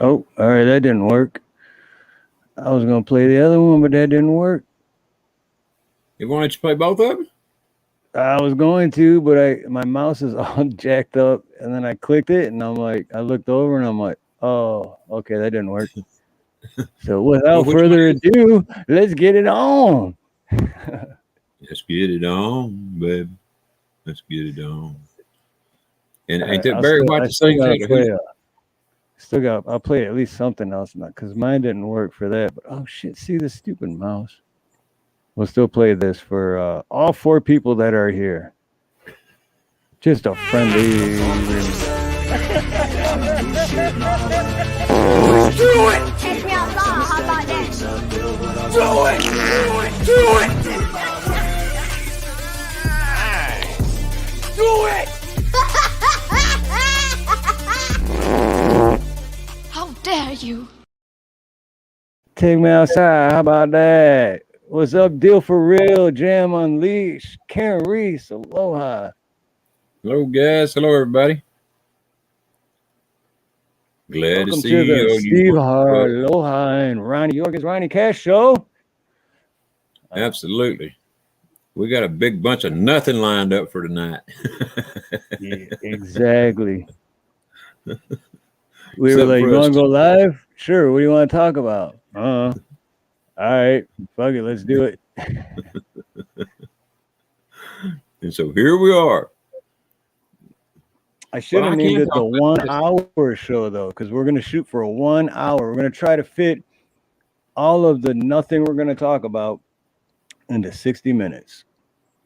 Oh, all right, that didn't work. I was gonna play the other one, but that didn't work. You wanted to play both of them? I was going to, but my mouse is all jacked up, and then I clicked it, and I'm like, I looked over, and I'm like, oh, okay, that didn't work. So Well, without which one further is? ado, let's get it on. Let's get it on, baby. Let's get it on. And All ain't right, that Barry White I that still sings gotta that? Or who's? play. Still got. I'll play at least something else now because mine didn't work for that. But oh shit! See the stupid mouse. We'll still play this for all four people that are here. Just a friendly. Do it! Take me outside, how about that? Do it! Do it! Do it! How dare you? Take me outside. How about that? What's up, Deal for Real? Jam Unleashed. Karen Reese. Aloha. Hello, guys. Hello, everybody. Glad Welcome to to see the you. Steve Harloha and Ronnie York is Ronnie Cash show. Absolutely. We got a big bunch of nothing lined up for tonight. Yeah, exactly. We were Except like, for you us want to go two. live? Sure. What do you want to talk about? All right. Fuck it. Let's do it. And so here we are. I should Well, have I named can't it the talk about this. 1 hour show, though, because we're going to shoot for a 1 hour. We're going to try to fit all of the nothing we're going to talk about into 60 minutes.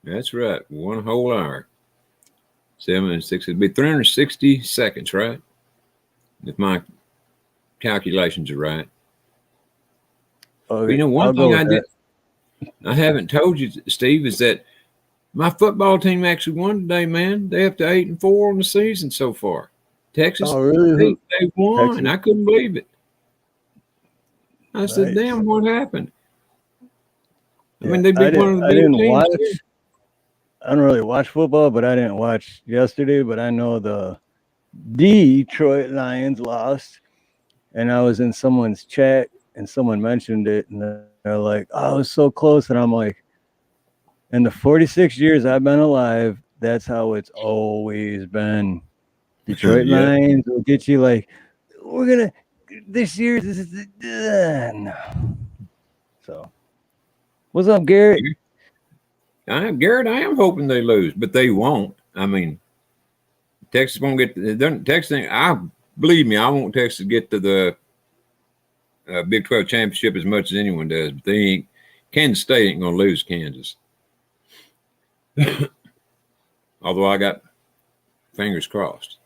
That's right. 1 whole hour. 7 and 6. It'd be 360 seconds, right? If my calculations are right. Okay, But you know, I'll one go thing with that. I haven't told you, Steve, is that my football team actually won today, man. They're up to 8-4 on the season so far. Texas, Oh, really? they won. Texas? I couldn't believe it. I said, Nice. damn, what happened? I Yeah, mean, they beat one of the I better didn't teams, watch. too. I don't really watch football, but I didn't watch yesterday. But I know the Detroit Lions lost, and I was in someone's chat, and someone mentioned it, and they're like, "Oh, it was so close," and I'm like, "In the 46 years I've been alive, that's how it's always been. Detroit Yep. Lions will get you like, we're gonna this year. This is no." So, what's up, Garrett? Garrett, I am hoping they lose, but they won't. I mean, Texas won't get Texas. Believe me, I want Texas to get to the Big 12 championship as much as anyone does. But they ain't. Kansas State ain't going to lose Kansas. Although I got fingers crossed.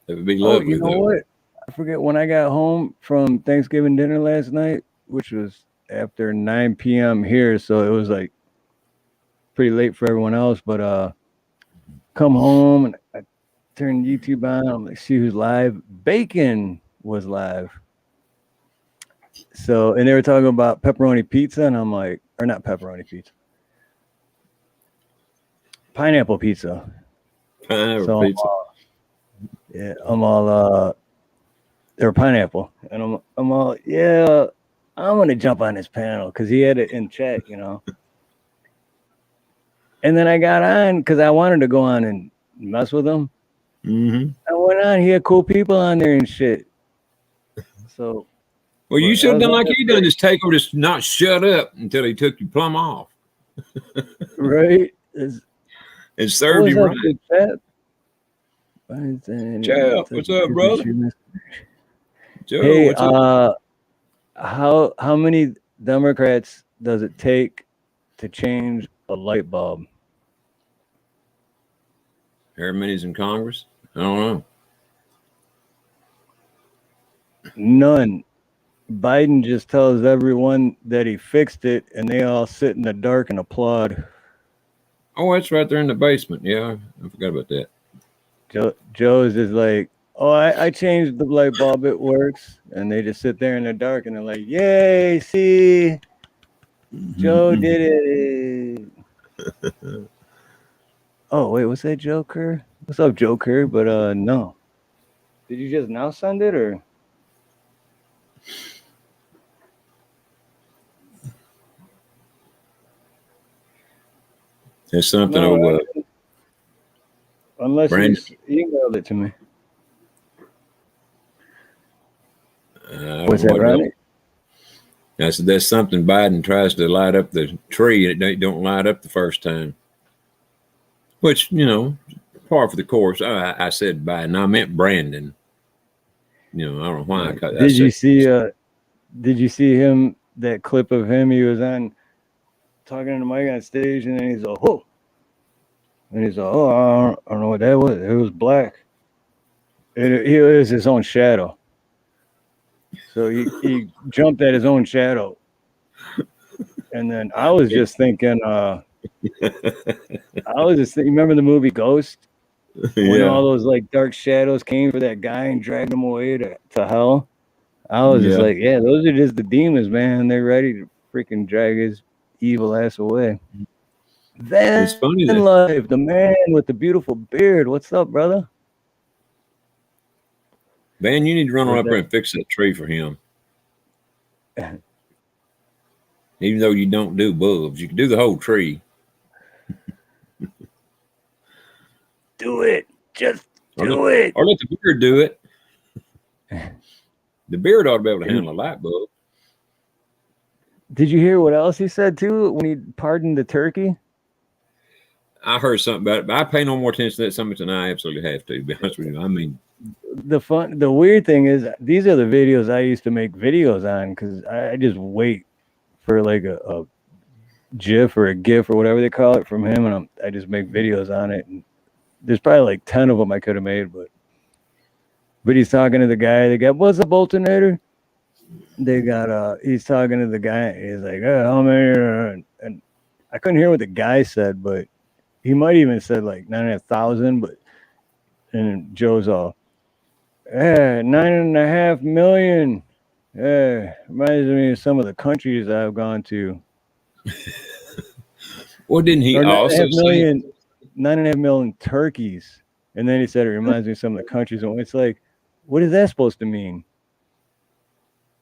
It would be lovely. Oh, you know though. what? I forget when I got home from Thanksgiving dinner last night, which was after 9 p.m. here, so it was like pretty late for everyone else. But come home and I turned YouTube on. I'm like, see who's live. Bacon was live. So, and they were talking about pepperoni pizza, and I'm like, or not pepperoni pizza, pineapple pizza. Pineapple So, pizza. yeah, I'm all they're pineapple, and I'm all yeah. I'm gonna jump on this panel because he had it in chat, you know. And then I got on because I wanted to go on and mess with him. Mm-hmm. I went on. He had cool people on there and shit. So, Well, you but should I have was done on like there he for- done. Just take over, just not shut up until he took you plumb off. right. And served What's him up, right. big chat? Chap, what's up, brother? Joe, Hey, what's up? how many Democrats does it take to change a light bulb? How many's in Congress? I don't know. None. Biden just tells everyone that he fixed it, and they all sit in the dark and applaud. Oh, that's right there in the basement. Yeah, I forgot about that. Joe's just like, oh, I changed the light bulb, it works. And they just sit there in the dark and they're like, yay, see, Joe did it. Oh, wait, what's that Joker? What's up, Joker? But no. Did you just now send it or? There's something No, over unless you Brandon. emailed it to me. I What's don't know that, what it is. Ronnie? I said there's something Biden tries to light up the tree and it don't light up the first time. Which, par for the course. I said Biden. I meant Brandon. I don't know why I Did said you see? Did you see him? That clip of him? He was on talking to the mic on stage, and then he's like, "Oh," and he's like, "Oh, I don't know what that was. It was black. He was his own shadow. So he jumped at his own shadow." And then I was just thinking, remember the movie Ghost? When yeah. all those like dark shadows came for that guy and dragged him away to hell. I was just Yeah. like, yeah, those are just the demons, man. They're ready to freaking drag his evil ass away. It's Van funny that Life, the man with the beautiful beard. What's up, brother? Van, you need to run on What's up there that? and fix that tree for him. Even though you don't do bulbs, you can do the whole tree. Do it. Just Or do it. let the beard do it. The beard ought to be able to handle a light bulb. Did you hear what else he said too when he pardoned the turkey? I heard something about it, but I pay no more attention to that something than I absolutely have to be honest with you. I mean, The weird thing is these are the videos I used to make videos on because I just wait for like a GIF or a GIF or whatever they call it from him, and I just make videos on it. And there's probably like 10 of them I could have made, but he's talking to the guy. They got, what's up, alternator? They got he's talking to the guy. He's like, how many? And I couldn't hear what the guy said, but he might even said like 9,500. But and Joe's all, 9.5 million. Reminds me of some of the countries I've gone to. well, didn't he Or also say? 9.5 million turkeys. And then he said it reminds me of some of the countries. And it's like, what is that supposed to mean?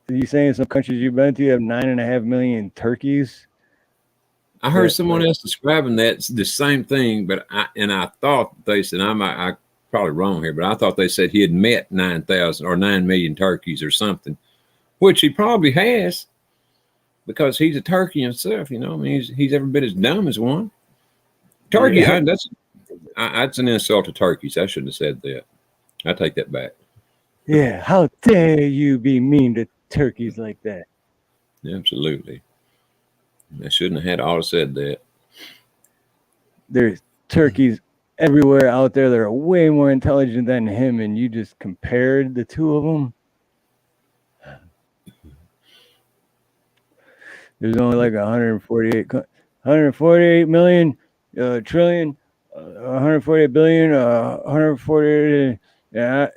Are you saying some countries you've been to have 9.5 million turkeys? I heard someone else describing that the same thing, but I thought they said I probably wrong here, but I thought they said he had met 9,000 or 9 million turkeys or something, which he probably has because he's a turkey himself. I mean, he's every bit as dumb as one. Turkey, Yeah. that's an insult to turkeys. I shouldn't have said that. I take that back. Yeah, how dare you be mean to turkeys like that? Absolutely. I shouldn't have had all said that. There's turkeys everywhere out there that are way more intelligent than him, and you just compared the two of them. There's only like 148 million trillion, 148 billion, 148. Yeah,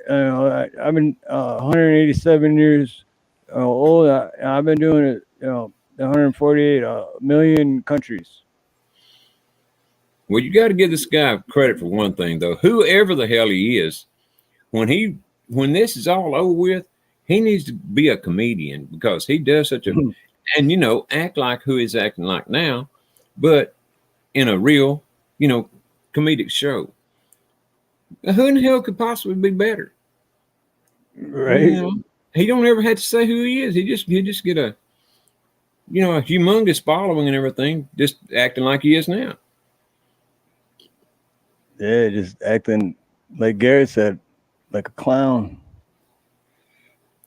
I've been 187 years old. I've been doing it, 148 million countries. Well, you got to give this guy credit for one thing, though. Whoever the hell he is, when this is all over with, he needs to be a comedian because he does such a and act like who he's acting like now, but in a real, comedic show. Who in the hell could possibly be better? Right. He don't ever have to say who he is. He just get a a humongous following and everything, just acting like he is now. Yeah, just acting like Garrett said, like a clown.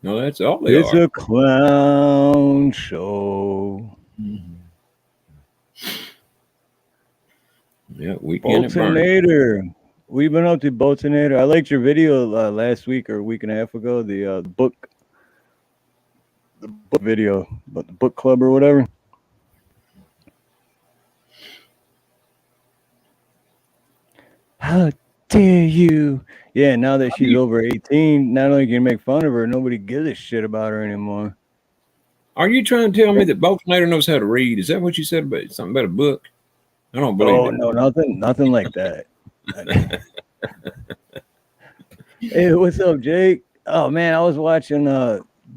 No, that's all they It's are. a clown show. Yeah, weekend at Bernie. Boltonator. We've been up to Boltonator. I liked your video last week or a week and a half ago. The book video about the book club or whatever. How dare you? Yeah, now that she's over 18, not only can you make fun of her, nobody gives a shit about her anymore. Are you trying to tell me that Boltonator knows how to read? Is that what you said about something about a book? I don't believe it. No, nothing like that. Hey, what's up, Jake? Oh man, I was watching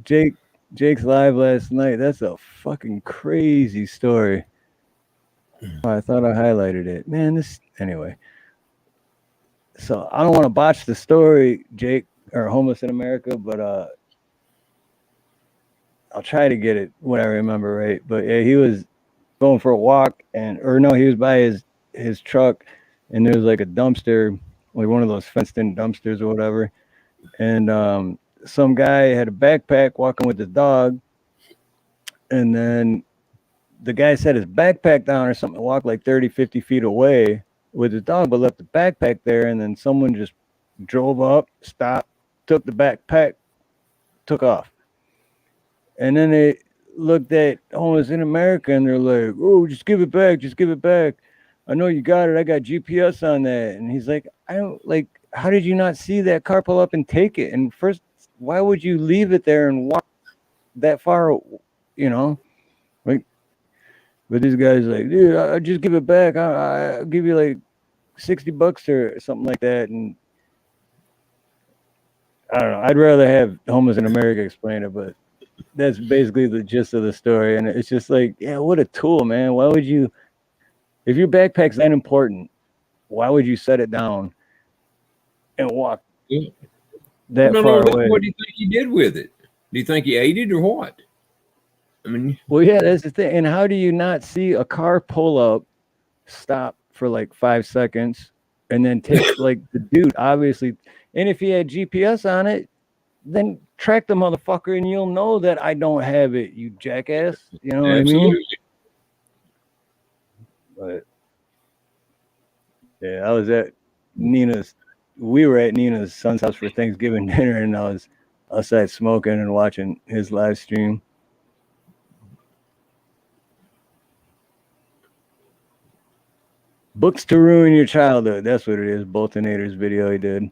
Jake's live last night. That's a fucking crazy story. Oh, I thought I highlighted it. Man, this anyway. So I don't want to botch the story, Jake, or homeless in America, but I'll try to get it what I remember right. But yeah, he was going for a walk or no, he was by his truck and there was like a dumpster, like one of those fenced in dumpsters or whatever. And some guy had a backpack walking with his dog, and then the guy set his backpack down or something, walked like 30, 50 feet away with his dog, but left the backpack there. And then someone just drove up, stopped, took the backpack, took off. And then they looked at homeless in America and they're like, oh, just give it back. Just give it back. I know you got it. I got GPS on that. And he's like, I don't like, how did you not see that car pull up and take it? And first, why would you leave it there and walk that far, you know? Like, but this guy's like, dude, I'll just give it back. I'll give you like $60 or something like that. And I don't know. I'd rather have homeless in America explain it, but that's basically the gist of the story. And it's just like, yeah, what a tool, man. Why would you, if your backpack's that important, why would you set it down and walk that far away? What do you think he did with it? Do you think he ate it or what? I mean, well, yeah, that's the thing. And how do you not see a car pull up, stop for like 5 seconds, and then take like the dude, obviously. And if he had GPS on it, then track the motherfucker and you'll know that I don't have it, you jackass. You know absolutely. what I mean? But yeah, I was at we were at Nina's son's house for Thanksgiving dinner, and I was outside smoking and watching his live stream. Books to ruin your childhood. That's what it is. Boltonator's video he did.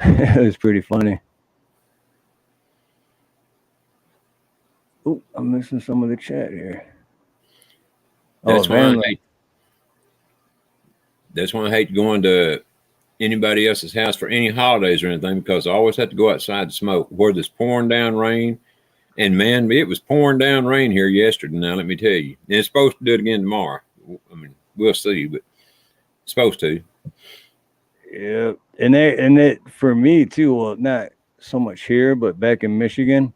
It was pretty funny. Oh, I'm missing some of the chat here. That's why I hate going to anybody else's house for any holidays or anything, because I always have to go outside to smoke. Where there's pouring down rain, and man, it was pouring down rain here yesterday. Now let me tell you, and it's supposed to do it again tomorrow. I mean, we'll see, but it's supposed to. Yeah, and it for me too. Well, not so much here, but back in Michigan,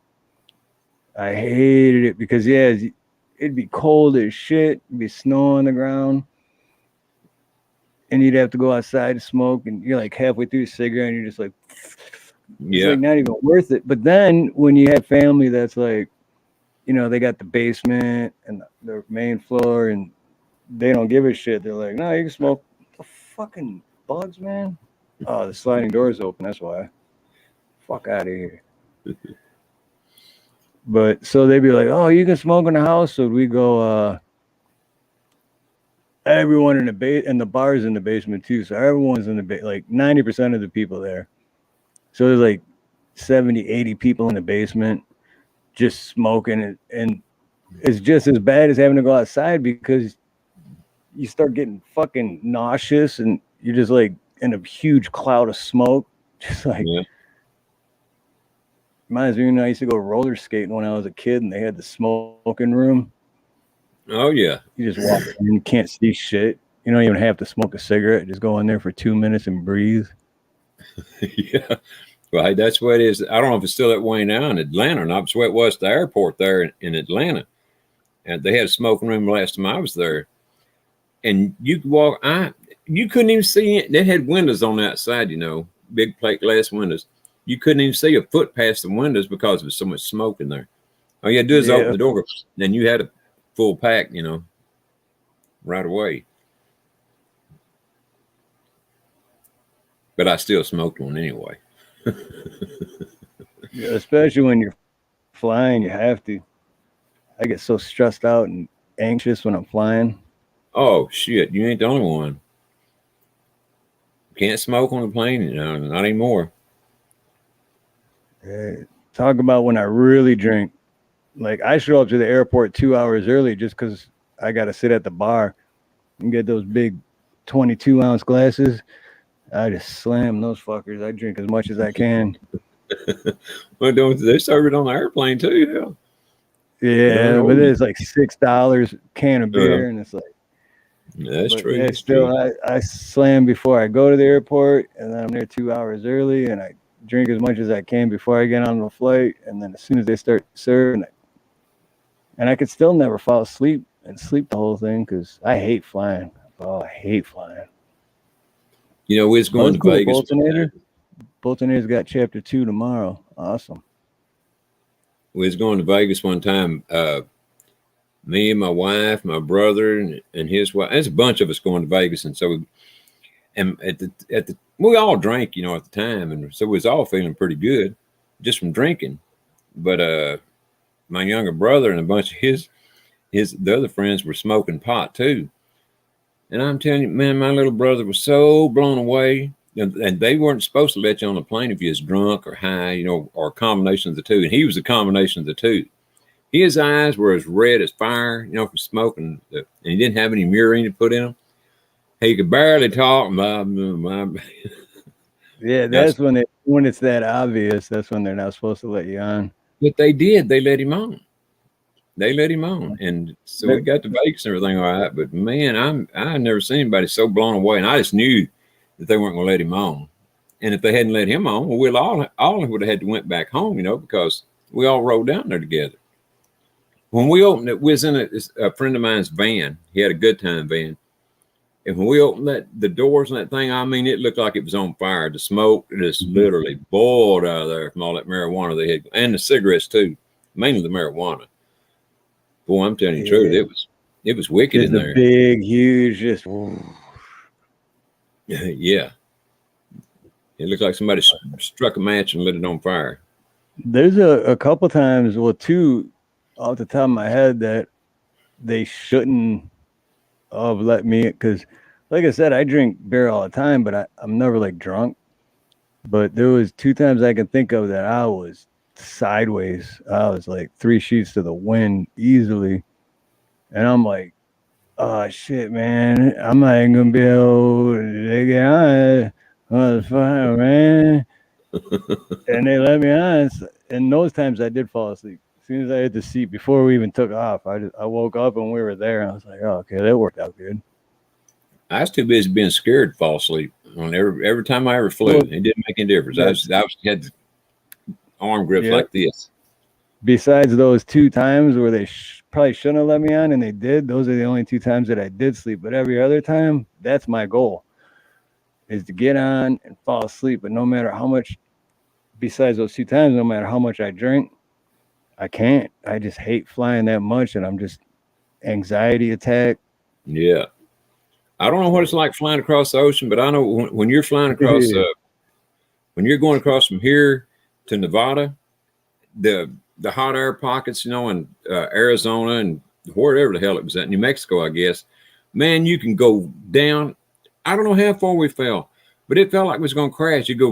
I hated it because it'd be cold as shit. It'd be snow on the ground, and you'd have to go outside to smoke, and you're like halfway through a cigarette, and you're just like, it's like not even worth it. But then when you have family that's like, you know, they got the basement and the main floor, and they don't give a shit. They're like, no, you can smoke. The fucking bugs, man. Oh, the sliding door's open. That's why. Fuck out of here. But so they'd be like, oh, you can smoke in the house. So we go, everyone in the bar's in the basement too. So everyone's in the like 90% of the people there. So there's like 70, 80 people in the basement just smoking. And it's just as bad as having to go outside because you start getting fucking nauseous and you're just like in a huge cloud of smoke. Just like, reminds me when I used to go roller skating when I was a kid and they had the smoking room. Oh, yeah. You just walk in and you can't see shit. You don't even have to smoke a cigarette. Just go in there for 2 minutes and breathe. Yeah. Well, hey, that's what it is. I don't know if it's still that way now in Atlanta or not. It's what it was at the airport there in Atlanta. And they had a smoking room last time I was there. And you could walk, you couldn't even see it. They had windows on the outside, you know, big plate glass windows. You couldn't even see a foot past the windows because there was so much smoke in there. All you had to do is open the door, and you had a full pack, you know, right away. But I still smoked one anyway. Yeah, especially when you're flying, you have to. I get so stressed out and anxious when I'm flying. Oh, shit. You ain't the only one. Can't smoke on the plane, you know, not anymore. Talk about when I really drink. Like, I show up to the airport 2 hours early just because I got to sit at the bar and get those big 22-ounce glasses. I just slam those fuckers. I drink as much as I can. Well, don't they serve it on the airplane too? Hell, Yeah, but it's like $6 can of beer, and it's like, that's but true. yeah, That's still, true. I slam before I go to the airport, and then I'm there 2 hours early, and I drink as much as I can before I get on the flight, and then as soon as they start serving, and I could still never fall asleep and sleep the whole thing because I hate flying. Oh, I hate flying. You know, we was But going it's to cool. Vegas one time. Boltonator's got chapter 2 tomorrow. Awesome. We was going to Vegas one time. Me and my wife, my brother, and his wife. There's a bunch of us going to Vegas, and so and at the we all drank, you know, at the time, and so we was all feeling pretty good just from drinking. But my younger brother and a bunch of his the other friends were smoking pot too. And I'm telling you, man, my little brother was so blown away. And they weren't supposed to let you on the plane if you was drunk or high, you know, or a combination of the two. And he was a combination of the two. His eyes were as red as fire, you know, from smoking. And he didn't have any murine to put in them. He could barely talk. Yeah, that's when it's that obvious. That's when they're not supposed to let you on. But they did. They let him on. They let him on, and so we got to Vegas and everything all right. But man, I never seen anybody so blown away, and I just knew that they weren't going to let him on. And if they hadn't let him on, well, we'll all would have had to went back home, you know, because we all rode down there together. When we opened it, we was in a friend of mine's van. He had a good time van, and when we opened the doors and that thing, I mean, it looked like it was on fire. The smoke just literally boiled out of there from all that marijuana they had, and the cigarettes too, mainly the marijuana. Boy, I'm telling you the truth, it was wicked just in there. Big, huge, just yeah. It looked like somebody struck a match and lit it on fire. There's a couple times, well, two off the top of my head that they shouldn't have let me, because like I said, I drink beer all the time, but I'm never like drunk. But there was 2 times I can think of that I was sideways. I was like 3 sheets to the wind easily. And I'm like, oh shit, man, I'm not even gonna be able to get on. Oh, it's fine, man. And they let me on. And those times I did fall asleep. As soon as I hit the seat, before we even took off, I woke up and we were there. And I was like, oh, okay, that worked out good. I was too busy being scared to fall asleep. On every time I ever flew, it didn't make any difference. I had the arm grips like this. Besides those 2 times where they probably shouldn't have let me on, and they did, those are the only 2 times that I did sleep. But every other time, that's my goal, is to get on and fall asleep. But no matter how much, besides those 2 times, no matter how much I drink, I can't. I just hate flying that much, and I'm just anxiety attack. Yeah. I don't know what it's like flying across the ocean, but I know when you're flying across, when you're going across from here to Nevada, the hot air pockets, you know, in Arizona and wherever the hell it was at, New Mexico, I guess, man, you can go down. I don't know how far we fell, but it felt like it was going to crash. You go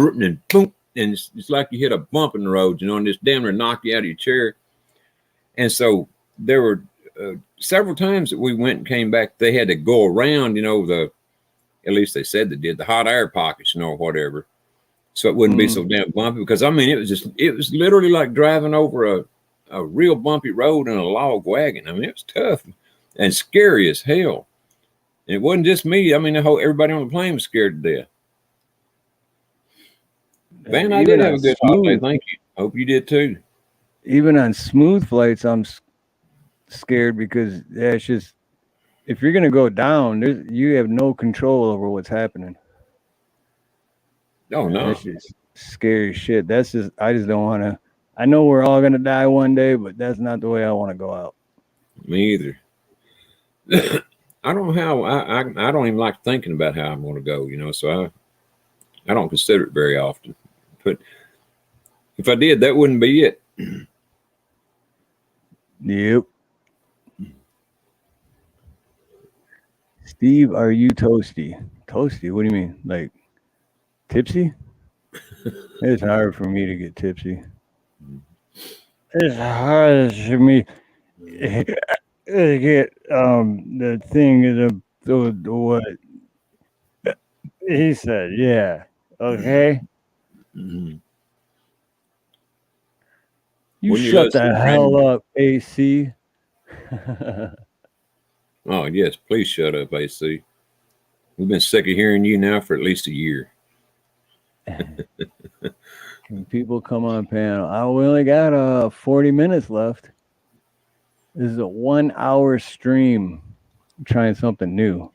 and then boom, and it's like you hit a bump in the road, you know, and just damn near knock you out of your chair. And so there were several times that we went and came back. They had to go around, you know, at least they said they did, the hot air pockets, you know, or whatever. So it wouldn't be so damn bumpy, because I mean, it was literally like driving over a real bumpy road in a log wagon. I mean, it was tough and scary as hell. And it wasn't just me. I mean, everybody on the plane was scared to death. Van, I did have a good holiday. Thank you. Hope you did too. Even on smooth flights, I'm scared because it's just, if you're gonna go down, you have no control over what's happening. Oh no, that's just scary shit. I just don't want to. I know we're all gonna die one day, but that's not the way I want to go out. Me either. I don't know how. I don't even like thinking about how I'm going to go. You know, so I don't consider it very often. But if I did, that wouldn't be it. Yep. Steve, are you toasty? Toasty? What do you mean? Like tipsy? It's hard for me to get tipsy. It's hard for me to get the thing is the what? He said, yeah. Okay. Mm-hmm. You When you shut listen the to hell random, up, AC. oh yes, please shut up, AC. We've been sick of hearing you now for at least a year. Can people come on panel? We only got 40 minutes left. This is a 1 hour stream. I'm trying something new.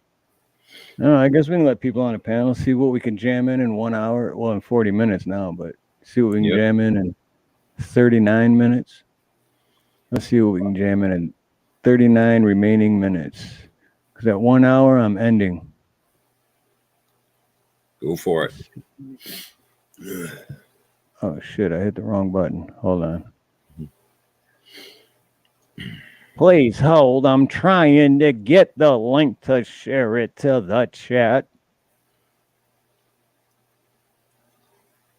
No, I guess we can let people on the panel see what we can jam in 1 hour. Well, in 40 minutes now, but see what we can Yep. jam in 39 minutes. Let's see what we can jam in 39 remaining minutes. Because at 1 hour, I'm ending. Go for it. Oh, shit. I hit the wrong button. Hold on. Please hold. I'm trying to get the link to share it to the chat.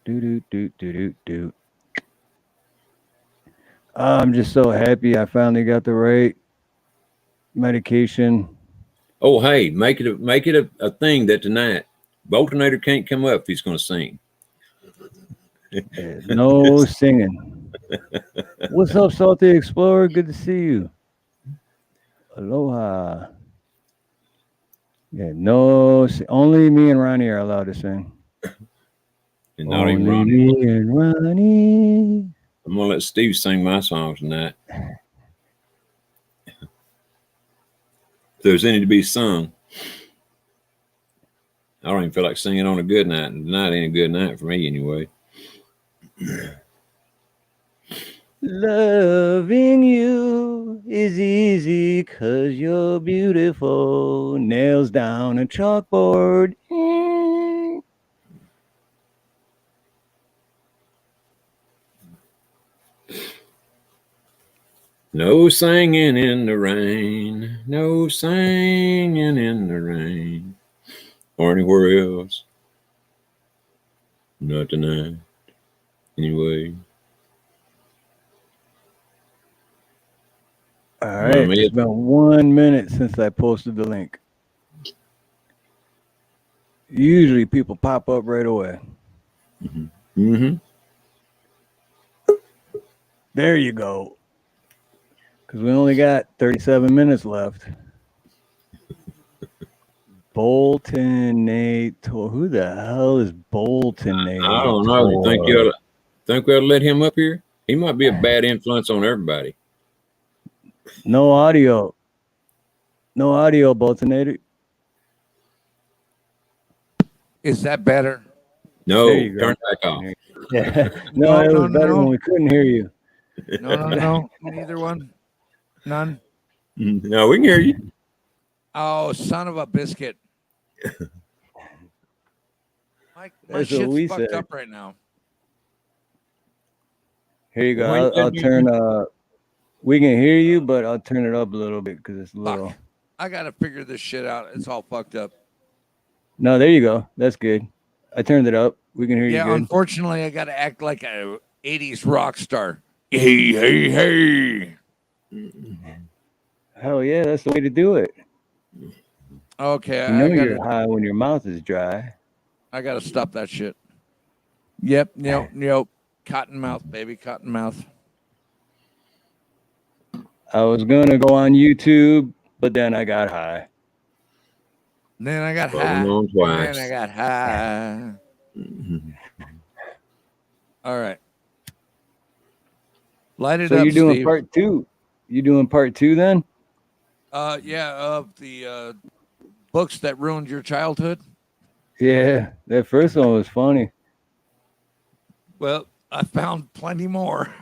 Do do do do do do. I'm just so happy I finally got the right medication. Oh, hey, make it a thing that tonight Boltonator can't come up if he's going to sing. No singing. What's up, Salty Explorer? Good to see you. Aloha. Yeah, no, only me and Ronnie are allowed to sing. And not even Only Ronnie. me and Ronnie. I'm going to let Steve sing my songs tonight. If there's any to be sung, I don't even feel like singing on a good night. And tonight ain't a good night for me anyway. Loving you is easy 'cause you're beautiful. Nails down a chalkboard. No singing in the rain. No singing in the rain. Or anywhere else. Not tonight. Anyway. All right, it's been 1 minute since I posted the link. Usually people pop up right away. Mm-hmm. There you go. Because we only got 37 minutes left. Boltonator. Who the hell is Boltonator? I don't know. You think we ought to let him up here? He might be a bad influence on everybody. No audio. No audio, Boltonator. Is that better? No, There you go. turn it back off. Yeah. No, it was better when we couldn't hear you. No. Neither one. None. No, we can hear you. Oh, son of a biscuit. My That's what shit's we fucked said. up right now. Here you go. Well, I'll turn. We can hear you, but I'll turn it up a little bit because it's a little. Fuck. I gotta figure this shit out. It's all fucked up. No, there you go. That's good. I turned it up. We can hear you Yeah, good. unfortunately, I gotta act like a 80s rock star. Hey. Hell yeah, that's the way to do it. Okay, You know you're high when your mouth is dry. I gotta stop that shit. Yep. Cottonmouth, baby, cottonmouth. I was gonna go on YouTube, but then I got high. Then I got Bubbling high. on twice. Then I got high. All right. Light it So up, you're doing Steve. part two. You doing part two then? Yeah, of the books that ruined your childhood. Yeah, that first one was funny. Well, I found plenty more.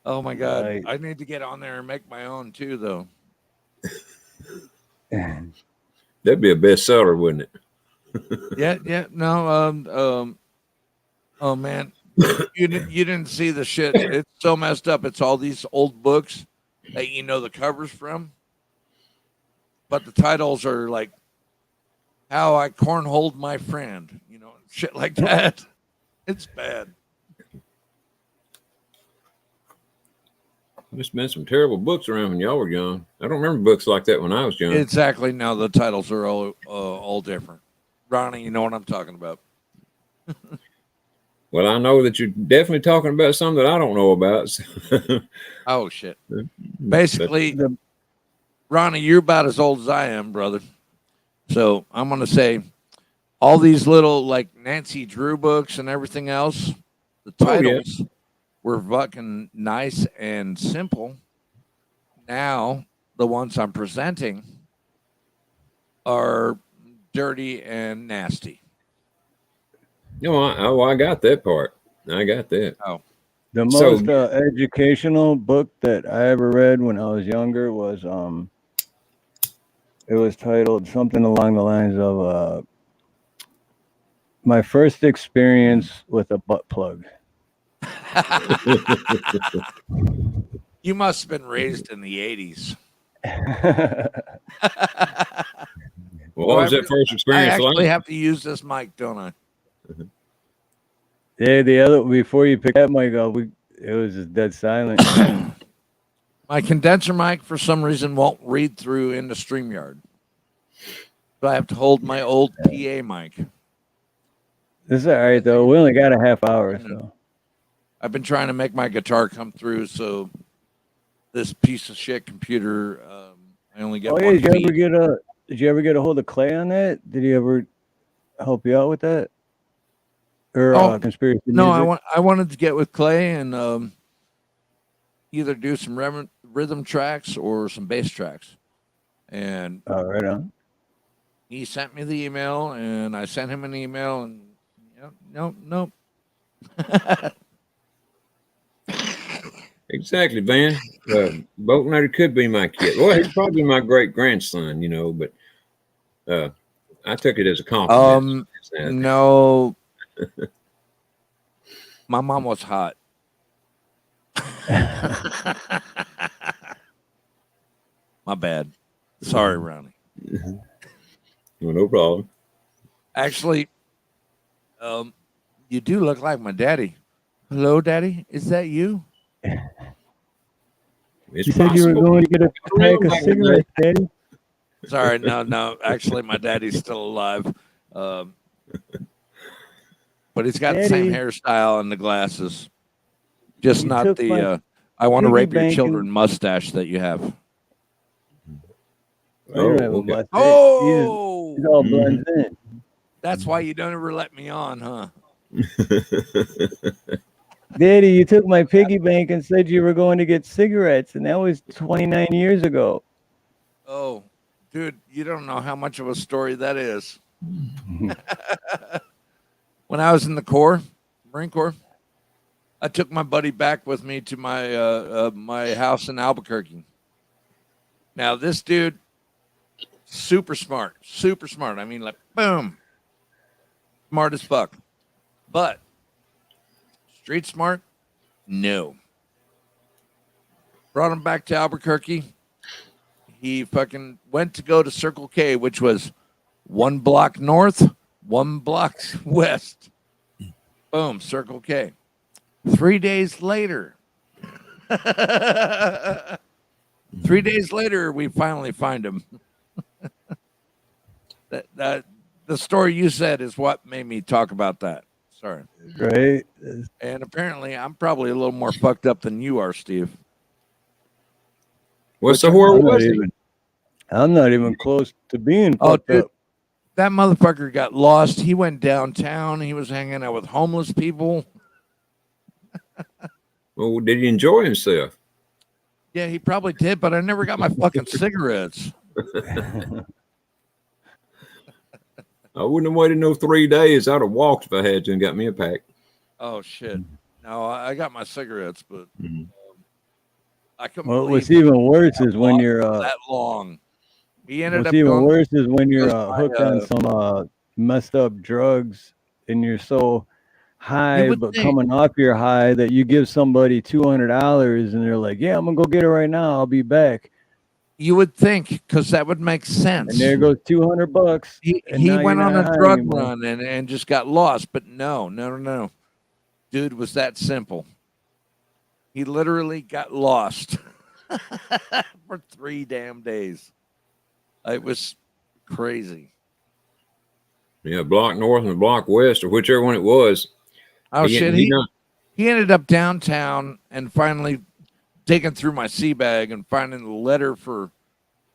Oh my God. Right. I need to get on there and make my own too, though. That'd be a bestseller, wouldn't it? Yeah. No, oh man. You didn't see the shit. It's so messed up. It's all these old books that you know the covers from. But the titles are like How I Cornholed My Friend, shit like that. It's bad. There's been some terrible books around when y'all were young. I don't remember books like that when I was young. Exactly. Now the titles are all different. Ronnie, you know what I'm talking about. Well, I know that you're definitely talking about something that I don't know about. So. Oh shit. But Basically, The, Ronnie, you're about as old as I am, brother. So I'm gonna say all these little like Nancy Drew books and everything else, the oh yeah, titles were fucking nice and simple. Now the ones I'm presenting are dirty and nasty. no, I got that part. I got that. Oh, the So most educational book that I ever read when I was younger was it was titled something along the lines of my first experience with a butt plug. you must have been raised in the '80s. what Oh, was that first I experience actually like? have to use this mic, don't I? Yeah, the other before you pick that mic up, it was just dead silent. My condenser mic, for some reason, won't read through into StreamYard. So I have to hold my old PA mic. This is all right though. We only got a half hour, Mhm. so I've been trying to make my guitar come through, so this piece of shit computer, I only get oh yeah, one feed. did you ever get a hold of Clay on that? Did he ever help you out with that? Or Oh conspiracy no, music? I wanted to get with Clay and either do some rhythm tracks or some bass tracks. And Oh, right on. he sent me the email, and I sent him an email, and nope. Exactly, Van. Boatner could be my kid. Well, he's probably my great grandson, but I took it as a compliment. No, my mom was hot. My bad. Sorry, Ronnie. Well, no problem. Actually, you do look like my daddy. Hello, daddy. Is that you? It's You said you were possible. going to get a pack Around of back in the day. cigarettes, Daddy. Sorry, no. Actually, my daddy's still alive. Um, but he's got the same Daddy, hairstyle and the glasses. Just you not took my the I want to piggy rape your bank children and mustache that you have. I don't have a Okay. mustache. Oh, He's all Mhm. blends in. that's why you don't ever let me on, huh? Daddy, you took my piggy bank and said you were going to get cigarettes, and that was 29 years ago. Oh, dude, you don't know how much of a story that is. When I was in the Corps, Marine Corps, I took my buddy back with me to my house in Albuquerque. Now, this dude, super smart, super smart. I mean, like, boom, smart as fuck. But street smart, no. Brought him back to Albuquerque. He fucking went to go to Circle K, which was 1 block north, 1 block west. Boom, Circle K. 3 days later, 3 days later, we finally find him. that the story you said is what made me talk about that. Sorry. Right? And apparently, I'm probably a little more fucked up than you are, Steve. Well, Which so I'm where I'm not was he? even. I'm not even close to being Oh, fucked dude, up. that motherfucker got lost. He went downtown. He was hanging out with homeless people. Well, did he enjoy himself? Yeah, he probably did, but I never got my fucking cigarettes. I wouldn't have waited no 3 days. I'd have walked if I had to and got me a pack. Oh shit! No, I got my cigarettes, but Mhm. I couldn't Well, believe what's even he worse got is when lost you're for that long. He ended what's up even going worse is when you're because hooked on some messed up drugs and you're so you high, would but think coming off your high that you give somebody $200 and they're like, "Yeah, I'm gonna go get it right now. I'll be back." because that would make And sense. there goes $200, and He now you're went on not a high drug anymore. run and just got lost, but no. Dude was that simple. He literally got lost for 3 damn days. It was crazy. Yeah, block north and the block west, or whichever one it was. Oh shit! He not, He ended up downtown and finally digging through my sea bag and finding the letter for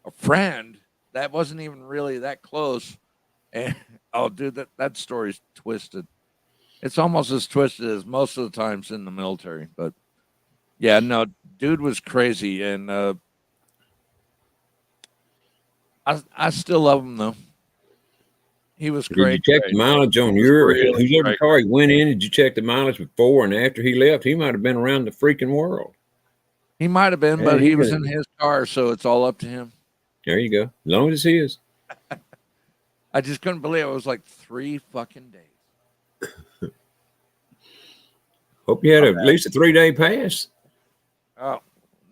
a friend that wasn't even really that close. And oh, dude, that story's twisted. It's almost as twisted as most of the times in the military. But yeah, no, dude was crazy, and I still love him though. He was did great. you check the mileage on whoever car he went in? Did you check the mileage before and after he left? He might have been around the freaking world. He might have been, Yeah, but he he was could- in his car, so it's all up to him. There you go. As long as it's his. I just couldn't believe it was like 3 fucking days. Hope you had at least a 3-day pass. Oh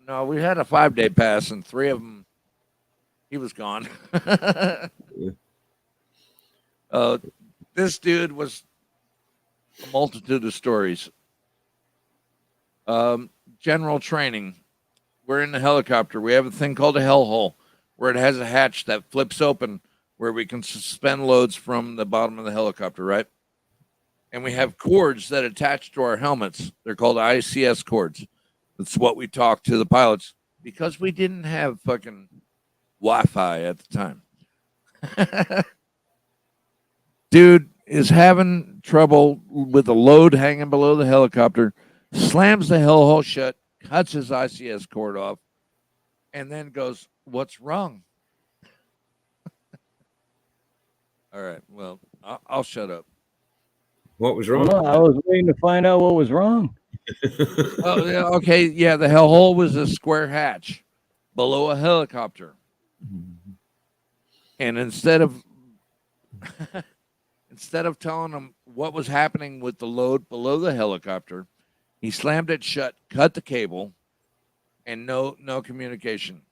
no, we had a 5-day pass, and 3 of them, he was gone. This dude was a multitude of stories. General training. We're in the helicopter. We have a thing called a hell hole, where it has a hatch that flips open, where we can suspend loads from the bottom of the helicopter, right? And we have cords that attach to our helmets. They're called ICS cords. That's what we talk to the pilots, because we didn't have fucking Wi-Fi at the time. Dude is having trouble with the load hanging below the helicopter, slams the hellhole shut, cuts his ICS cord off, and then goes, "What's wrong?" All right, well, I'll shut up. What was wrong? Well, I was waiting to find out what was wrong. Oh, yeah, okay, yeah, the hellhole was a square hatch below a helicopter. And instead of telling him what was happening with the load below the helicopter, he slammed it shut, cut the cable, and no communication.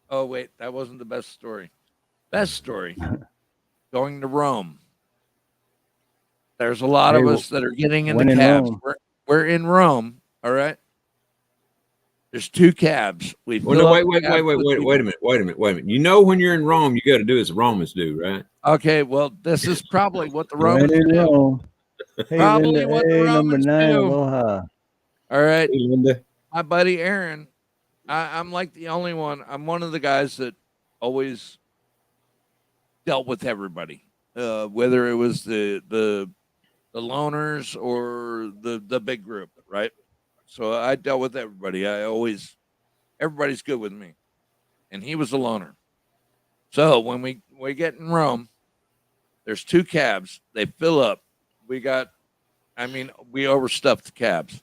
Oh wait, that wasn't the best story. Best story. Going to Rome. There's a lot of us that are getting in when the in cabs. Rome. We're in Rome, all right? There's 2 cabs. We Well, fill no, up wait the cabs with people. a minute. You know when you're in Rome, you got to do as the Romans do, right? Okay, well, this is probably what the When Romans in do. Rome. Hey, Probably Linda. what the Hey, number Romans 9, do. aloha. All right, Hey, Linda. my buddy Aaron. I'm like the only one. I'm one of the guys that always dealt with everybody, whether it was the loners or the big group, right? So I dealt with everybody. Everybody's good with me, and he was a loner. So when we get in Rome, there's 2 cabs. They fill up. We overstuffed the cabs.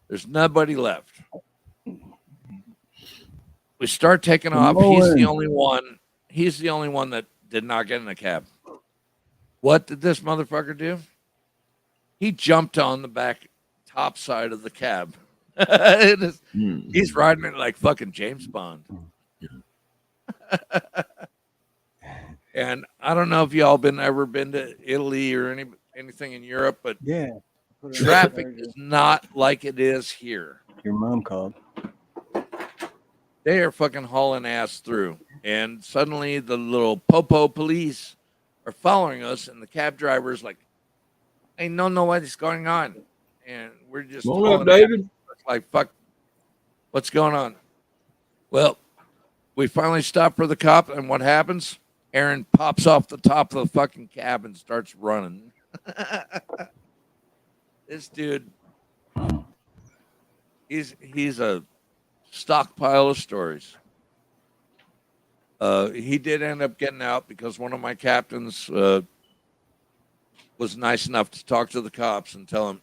There's nobody left. We start taking off. He's the only one. He's the only one that did not get in the cab. What did this motherfucker do? He jumped on the back top side of the cab. He's riding it like fucking James Bond. And I don't know if y'all ever been to Italy or anything in Europe, but Yeah. traffic is not like it is here. Your mom called. They are fucking hauling ass through. And suddenly the little popo police are following us, and the cab driver is like, I don't know what is going on. And we're just Come on up, David. like, fuck, what's going on? Well, we finally stop for the cop, and what happens? Aaron pops off the top of the fucking cab and starts running. This dude, he's a stockpile of stories. He did end up getting out because one of my captains was nice enough to talk to the cops and tell him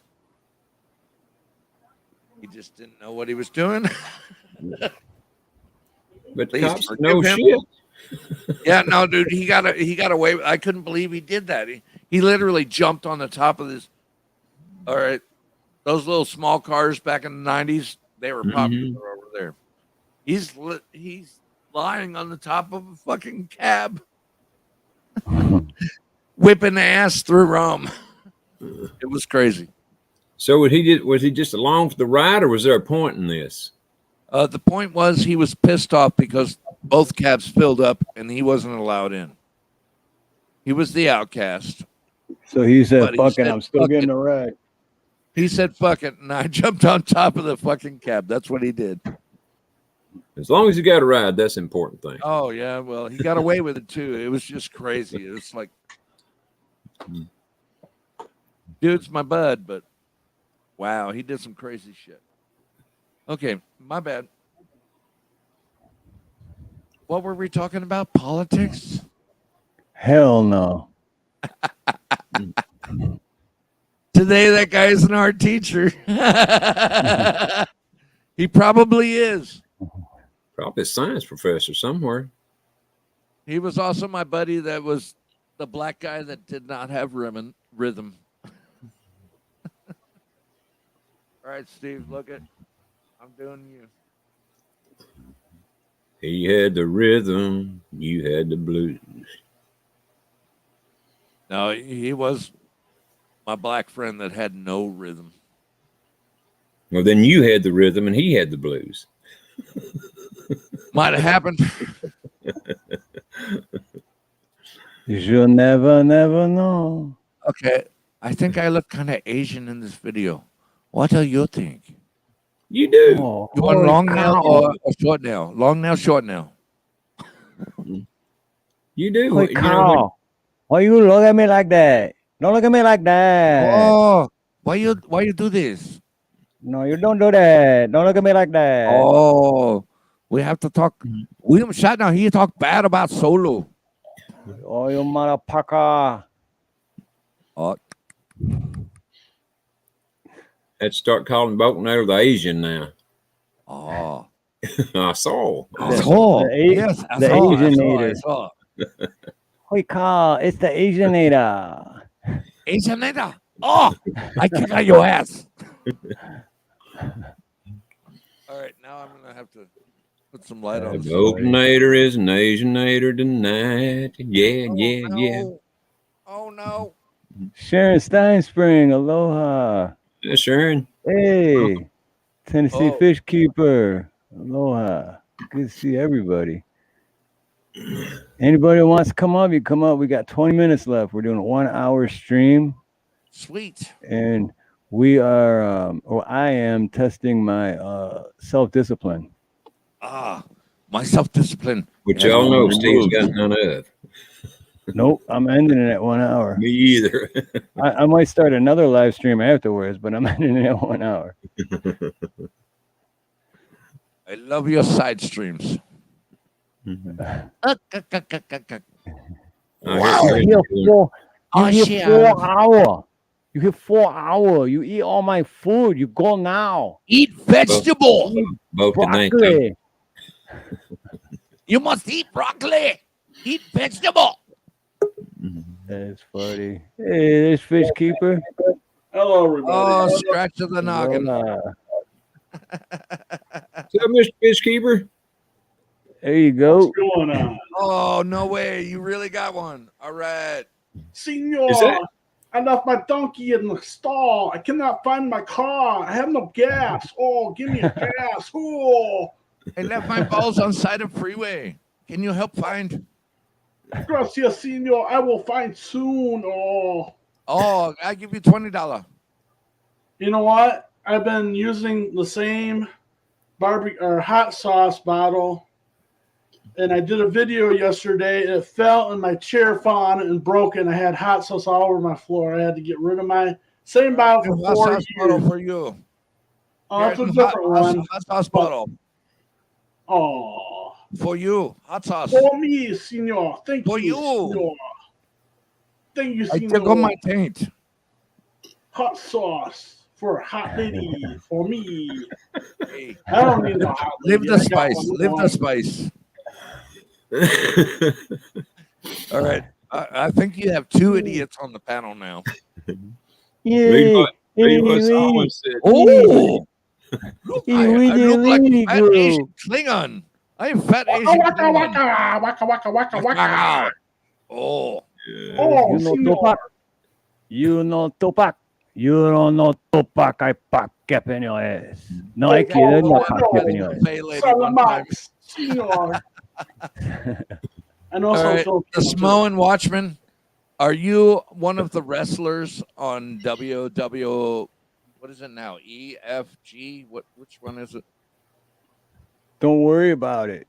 he just didn't know what he was doing. But the Please cops forgive know him. shit. Yeah, no, dude, he got away. I couldn't believe he did that. He literally jumped on the top of this. All right, those little small cars back in the 90s, they were popular over there. He's lying on the top of a fucking cab, whipping ass through Rome. It was crazy. So was he just along for the ride, or was there a point in this? The point was he was pissed off because both cabs filled up and he wasn't allowed in. He was the outcast. So he said, But he "Fucking, said, I'm still "Fuck getting it." a ride." He said, "Fuck it," and I jumped on top of the fucking cab. That's what he did. As long as you got a ride, that's the important thing. Oh yeah, well, he got away with it too. It was just crazy. It was like, dude's my bud, but wow, he did some crazy shit. Okay, my bad. What were we talking about? Politics? Hell no. Today, that guy's an art teacher. He probably is. Probably a science professor somewhere. He was also my buddy that was the black guy that did not have rhythm. All right, Steve, look at. I'm doing you. He had the rhythm, you had the blues. No, he was my black friend that had no rhythm. Well, then you had the rhythm and he had the blues. Might have happened. You'll never know. Okay, I think I look kind of Asian in this video. What do you think? You do. Oh, You want holy long nail cow. or short nail? Long nail, short nail. You do. Holy You know, cow. Why you look at me like that? Don't look at me like that. Oh, why you do this? No, you don't do that. Don't look at me like that. Oh, we have to talk. William Shatner, he talked bad about Solo. Oh, you motherfucker. Oh, let's start calling Bolton the Asian now. oh. I saw. Asshole. The A- Yes, the Asianator. I saw. Holy cow. It's the Asianator. Asianator. Oh, I kick out your ass. All right, now I'm gonna have to put some light on The this. Boltonator is an Asianator tonight. Yeah, yeah, no. yeah. Oh no. Sharon Steinspring. Aloha. Yeah, Sharon. Hey. Tennessee Oh. Fish Keeper. Aloha. Good to see everybody. Anybody who wants to come up, you come up. We got 20 minutes left. We're doing a 1 hour stream. Sweet. And we are, or I am testing my self-discipline. My self-discipline. Which y'all know Steve's got none of. Nope, I'm ending it at 1 hour. Me either. I might start another live stream afterwards, but I'm ending it at 1 hour. I love your side streams. Wow, Wow. you Oh, get shit. 4 hour. You get 4 hour. You eat all my food. You go now. Eat vegetable. Both the name. Broccoli. You must eat broccoli. Eat vegetable. That's funny. Hey, there's Fish Keeper. Hello, everybody. Oh, scratch of the noggin. Aloha. What's up, Mr. Fishkeeper? There you go. What's going on? Oh, no way. You really got one. All right. Senor, Is that- I left my donkey in the stall. I cannot find my car. I have no gas. Oh, give me a gas. Oh, I left my balls on side of freeway. Can you help find? gracias, senor. I will find soon. Oh, I give you $20. you know what? I've been using the same barbecue or hot sauce bottle, and I did a video yesterday. It fell and my chair fell on it and broke, and I had hot sauce all over my floor. I had to get rid of my same bottle for Hot 4 sauce bottle years. for you. Oh, it's a Here's different one. Hot sauce bottle Oh, for you. Hot sauce. for me, senor. Thank For you, you. senor. Thank you, I senor. took on my taint. Hot sauce for a hot lady. For me. Hey, I don't need no hot live lady. the I got spice. one Live the on. spice. All right. I think you have two idiots on the panel now. Yay. Levi Solomon said, Oh, look, Hey, I we look did like really fat good. Asian Klingon. I am fat Asian Waka, Klingon. waka, waka, waka, waka, waka. Oh, yeah. Oh, You know senor. Tupac. You know Tupac. You don't know Tupac. I pack cap in your ass. No, I kid. Oh, I pack cap in your ass. buffet lady one time. Salamax, senor. And All also right, the Filipino too. Samoan Watchman. Are you one of the wrestlers on WW? What is it now? EFG? Which one is it? Don't worry about it.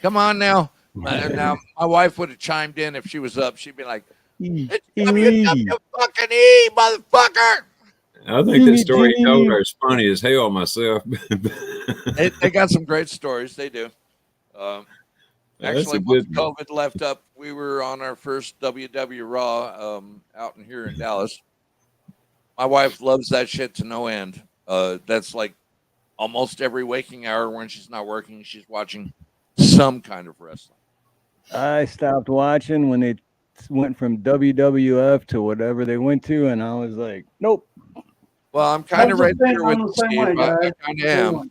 Come on now. Now my wife would have chimed in if she was up. She'd be like, "It's WW fucking E, motherfucker." I think that Jimmy, story you told Jimmy. her is funny as hell myself. They got some great stories. They do. That's Actually, a once good one. COVID left up, we were on our first WW Raw out in here in Dallas. My wife loves that shit to no end. That's like almost every waking hour when she's not working, she's watching some kind of wrestling. I stopped watching when they went from WWF to whatever they went to, and I was like, nope. Well, I'm kind of I'm right the same- there with I'm the same Steve. way, I guys. kind of am.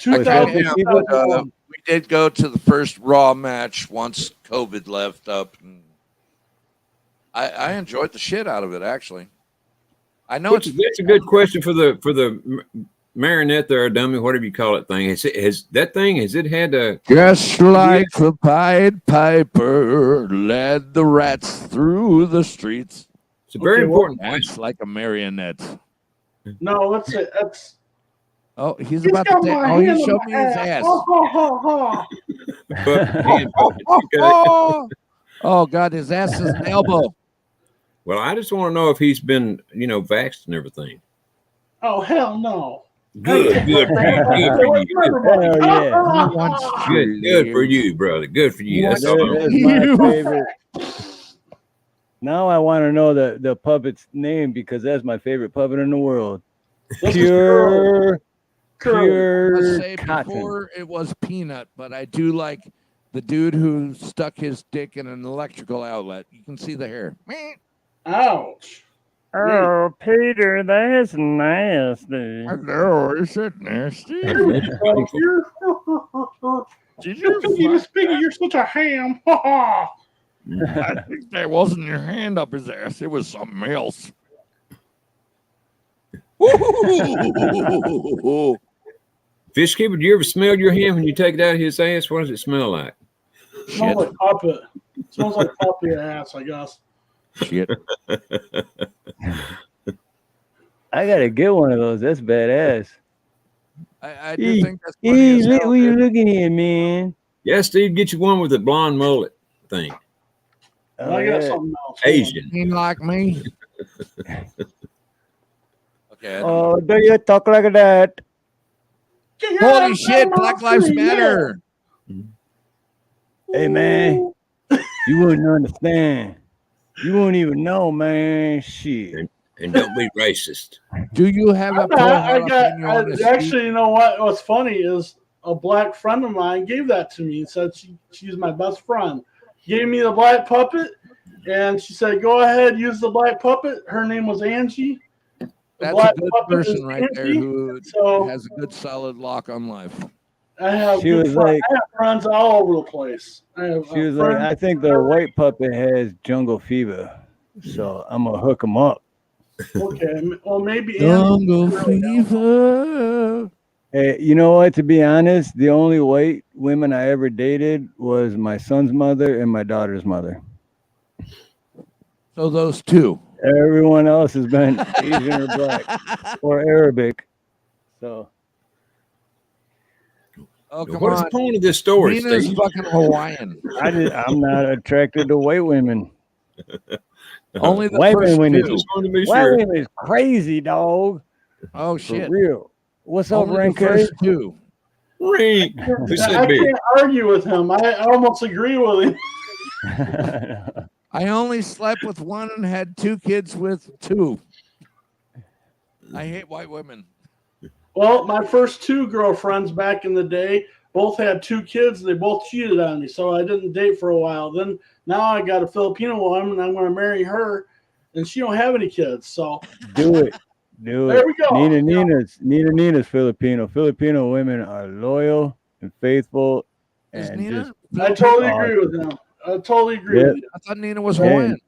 Was that the 2000. secret? We did go to the first Raw match once COVID left up, and I enjoyed the shit out of it. Actually, I know it's That's a good question for the marionette there, dummy, whatever you call it thing. Has it had a just like the Pied Piper led the rats through the streets. it's a very Okay, well, important Dance question. like a marionette. No, let's say that's. Oh, he's He's about to got take. my Oh, hand he on showed my me his ass. ass. Ha, ha, ha, Puppet, hand puppets, okay. Oh God, his ass is an elbow. Well, I just want to know if he's been, vaxxed and everything. Oh, hell no. Good for you. Hell yeah. He wants Good for you, brother. Good for you. That's all I'm That's my favorite. Now I want to know the puppet's name because that's my favorite puppet in the world. Pure Let's say cotton. before it was Peanut, but I do like the dude who stuck his dick in an electrical outlet. You can see the hair. Ouch. Oh, Peter, that's nasty. Hello, is it nasty? Piggy, you're such a ham. Ha ha. I think that wasn't your hand up his ass. It was something else. Fish keeper, do you ever smell your hand when you take it out of his ass? What does it smell like? Smells like puppet. Smells like puppy ass, I guess. Shit. I gotta get one of those. That's badass. I do think that's funny as Look hell, what you dude. looking at, man. Yeah, Steve, get you one with the blonde mullet thing. Oh, I got yeah. something else. Asian. Ain't like me. Okay. Oh, do you talk like that? Holy shit! Black Lives Matter. Hey, man, you wouldn't understand. You wouldn't even know, man. Shit. And don't be racist. Do you have a jalapeno on his Actually, you know what? What's funny is a black friend of mine gave that to me and said she's my best friend. Gave me the black puppet, and she said, "Go ahead, use the black puppet." Her name was Angie. That's a black good puppet is person right there Angie, who so has a good solid lock on life. I have, She was like, I have friends all over the place. she was like, I think the white puppet has jungle fever, so I'm gonna hook him up. Okay, well maybe Jungle fever. Hey, you know what? To be honest, the only white women I ever dated was my son's mother and my daughter's mother. So those two. Everyone else has been Asian or black or Arabic. So Oh, come What is on. the point of this story, Nina's Steve? fucking Hawaiian. I'm not attracted to white women. Only the White first women, two. Just wanted to be white sure. women is crazy, dog. Oh, For shit. real. What's up, Only the Rank? first two. Rink. Who I said big? can't argue with him. I almost agree with him. I only slept with one and had 2 kids with 2. I hate white women. Well, my first 2 girlfriends back in the day both had 2 kids. They both cheated on me, so I didn't date for a while. Then now I got a Filipino woman, and I'm going to marry her, and she don't have any kids. So Do it. Do it. there we go. Nina's Filipino. Filipino women are loyal and faithful. Is And Nina? just I totally agree with him. I totally agree Yeah. with you. I thought Nina was And- Hawaiian.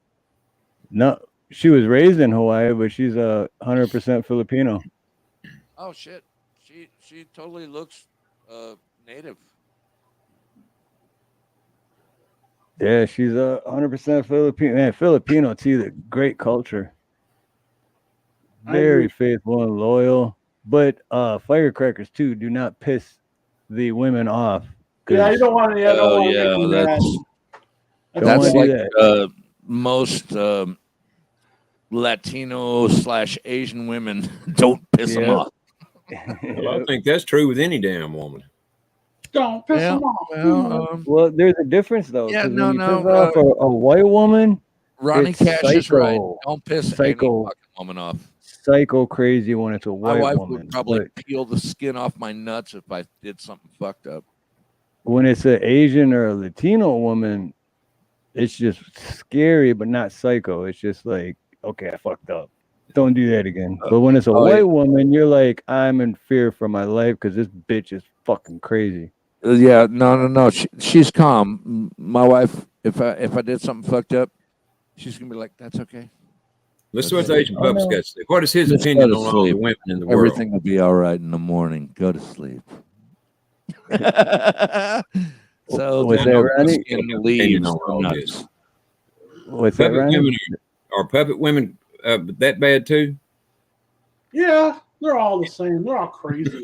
no, she was raised in Hawaii, but she's 100% Filipino. Oh shit. She totally looks native. Yeah, she's 100% Filipino. Man, Filipino too, the great culture. I agree. Very faithful and loyal. But firecrackers too do not piss the women off. Yeah, you Because don't want to. Yeah, don't Oh want to make yeah, them mad. don't want that's to do like that. most Latino / Asian women don't piss them Yep. off. Well, I think that's true with any damn woman. Don't piss Yeah, them off. well, Well, there's a difference though, yeah, because no, when you piss no. off a white woman, Ronnie it's Cash is right. psycho, Don't piss any psycho, fucking woman off. psycho crazy when it's a My white wife would woman. probably But peel the skin off my nuts if I did something fucked up. when it's an Asian or a Latino woman, it's just scary, but not psycho. It's just like, okay, I fucked up. Don't do that again. But when it's a Oh, yeah. white woman, you're like, I'm in fear for my life because this bitch is fucking crazy. Yeah, no. She's calm. My wife, if I did something fucked up, she's gonna be like, "That's okay. Let's see what the Okay. Asian Oh Pup's no. got to say. What is his Just opinion go to on all the sleep. women in the world? Everything will be all right in the morning. Go to sleep." So What's then that, the Ronnie? skin Opinion leaves on the all nuts. this. What's that, Puppet Ronnie? women are puppet women that bad too? Yeah, they're all the same. They're all crazy.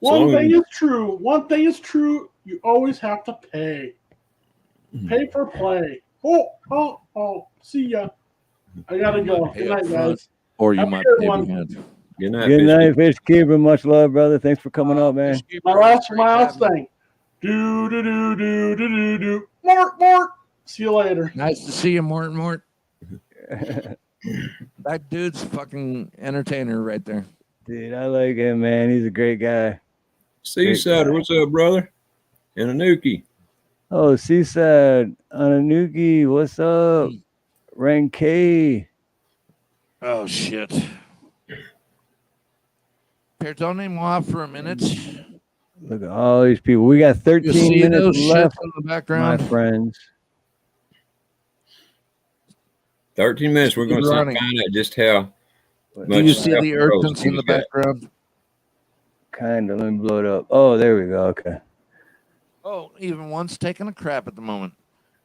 One thing is true. One thing is true. You always have to pay. Pay for play. Oh. See ya. I gotta go. Pay Good up night, front, guys. or you Have a might good pay one. behind. Good night, Good Fish. night, Fish Keeper. Much love, brother. Thanks for coming up, man. My last thing. Do. Mort. See you later. Nice to see you, Mort. That dude's a fucking entertainer right there. Dude, I like him, man. He's a great guy. Seasider, what's up, brother? And Anuki. Oh, Seaside, Ananuki, what's up? Rank. Oh shit. Pardonnez-moi for a minute. Look at all these people. We got You 13 see minutes those left, shits in the my background? friends. 13 minutes. We're going to Running. find out just how Do much you see the self-control urchins in the Steve's got. background? Kind of. Let me blow it up. Oh, there we go. Okay. Oh, even one's taking a crap at the moment.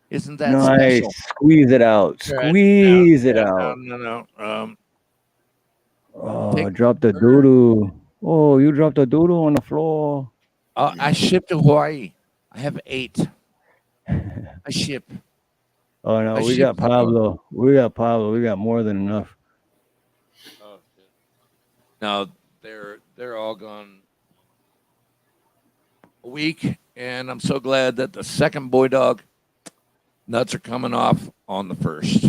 Isn't that Nice. special? Squeeze it out. Squeeze it out. No. Oh, Take- I dropped a doodoo. Oh, you dropped a doodoo on the floor. I shipped to Hawaii. I have 8. I ship. Oh no, I we shipped got Pablo. We got more than enough. Oh, shit. No, they're all gone a week, and I'm so glad that the second boy dog nuts are coming off on the first.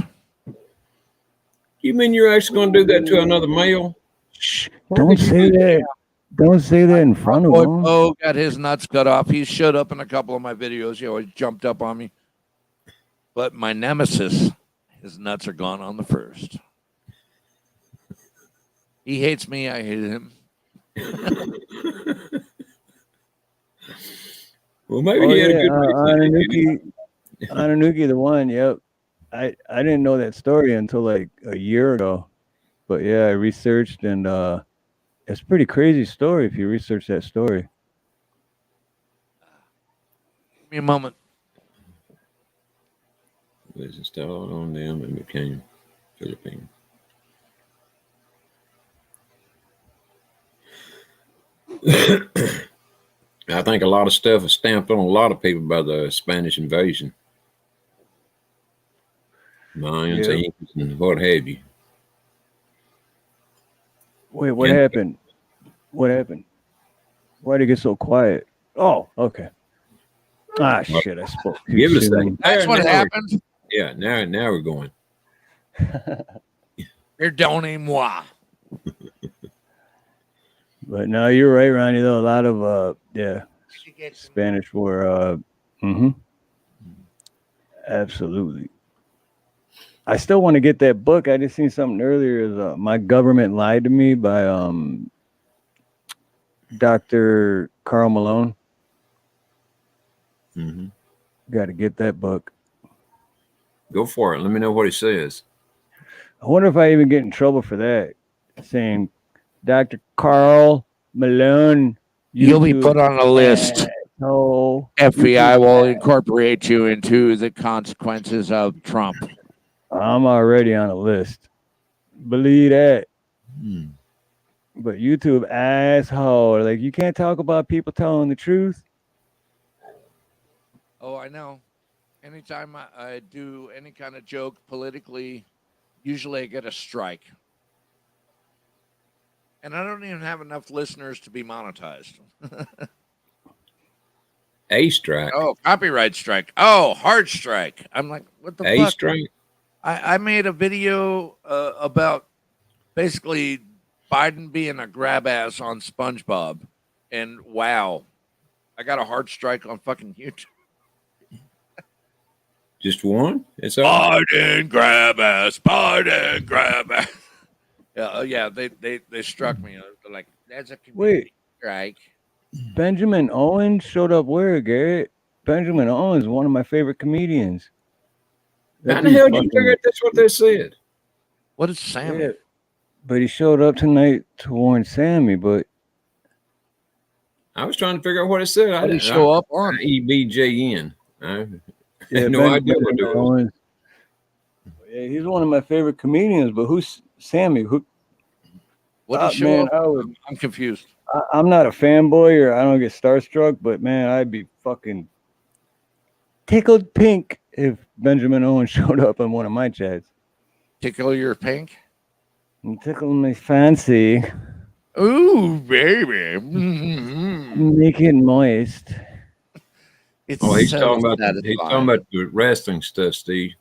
You mean you're actually going to do that to another male? Shh, don't say that. Don't say that in front of Boy him. Bo got his nuts cut off. He showed up in a couple of my videos. He always jumped up on me. But my nemesis, his nuts are gone on the first. He hates me. I hate him. Well, maybe he had a good reason. Ananuki, the one. Yep. I didn't know that story until like a year ago, but yeah, I researched and it's a pretty crazy story if you research that story. Give me a moment. Was installed on them and became Philippine. I think a lot of stuff is stamped on a lot of people by the Spanish invasion. Mayans, Yeah. Incas, and what have you. Wait, what And- happened? What happened? Why'd it get so quiet? Oh, okay. Ah, shit! I spoke too Give it a soon. second. That's what Now happened. Yeah, now we're going. Pardonnez-moi. But no, you're right, Ronnie. Though a lot of Spanish were absolutely. I still want to get that book. I just seen something earlier. Is My Government Lied to Me by Dr. Carl Malone. Mm-hmm. Got to get that book. Go for it. Let me know what he says. I wonder if I even get in trouble for that. Saying Dr. Carl Malone. You'll be YouTube put on a list. No. FBI will incorporate you into the consequences of Trump. I'm already on a list. Believe that. Hmm. But YouTube asshole. Like you can't talk about people telling the truth. Oh, I know. Anytime I do any kind of joke politically, usually I get a strike. And I don't even have enough listeners to be monetized. A strike. Oh, copyright strike. Oh, hard strike. I'm like, what the A fuck? strike. I made a video about basically Biden being a grab ass on SpongeBob. And wow, I got a hard strike on fucking YouTube. Just one? It's all. Biden grab ass. Biden grab ass. Yeah, they struck me. They're like, that's a community strike. Benjamin Owens showed up where, Garrett? Benjamin Owens is one of my favorite comedians. How the hell did you figure out that's what they said? What is Sammy? Yeah, but he showed up tonight to warn Sammy, but I was trying to figure out what it said. I What did he didn't show up on? EBJN. I yeah, had no idea what it was. Owens. Yeah, he's one of my favorite comedians, but who's Sammy? Who? What did he show man, up? I'm confused. I'm not a fanboy or I don't get starstruck, but man, I'd be fucking tickled pink if Benjamin Owens showed up on one of my chats. Tickle your pink? And tickle my fancy. Ooh, baby. Mm-hmm. Make it moist. It's Oh, he's so talking about satisfying. the wrestling stuff, Steve.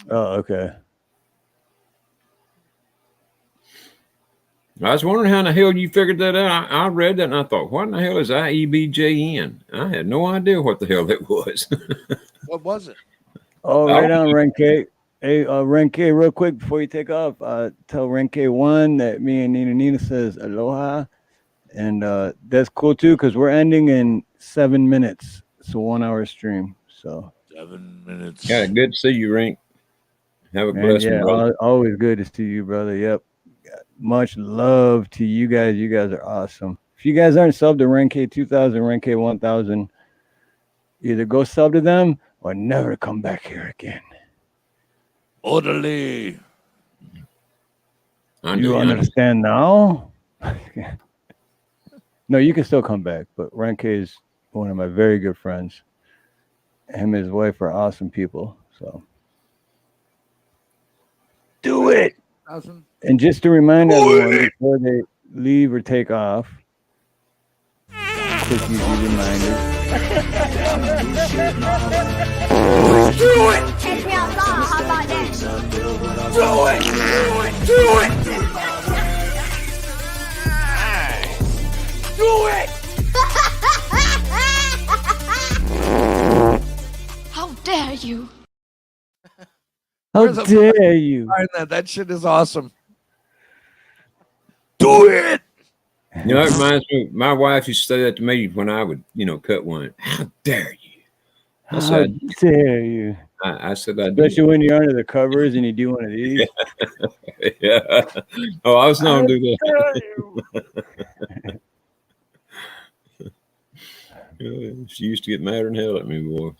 Oh, okay. I was wondering how in the hell you figured that out. I read that and I thought, what in the hell is IEBJN? I had no idea what the hell that was. What was it? Oh, right on, Renke. Hey, Renke, real quick before you take off, tell Renke1 that me and Nina says aloha. And that's cool too, because we're ending in 7 minutes. It's a 1 hour stream. So 7 minutes. Yeah, good to see you, Rink. Have a man, blessed yeah, one, brother. always good to see you, brother. Yep. Much love to you guys. You guys are awesome. If you guys aren't subbed to Renke 2000, Renke 1000, either go sub to them or never come back here again. Orderly. You understand now? No, you can still come back, but Renke is one of my very good friends. Him and his wife are awesome people. So do it. 1,000? And just to remind everyone before they leave or take off, quick easy reminder. Do it! Take me outside, how about that? Do it! Do it! Do it! How dare you? How Where's the dare you? That shit is awesome. Do it! You know, it reminds me, my wife used to say that to me when I would, cut one. How dare you? How dare you? I said I Especially when you're under the covers and you do one of these. Yeah. Oh, I was not going to do that. She used to get madder than hell at me, boy.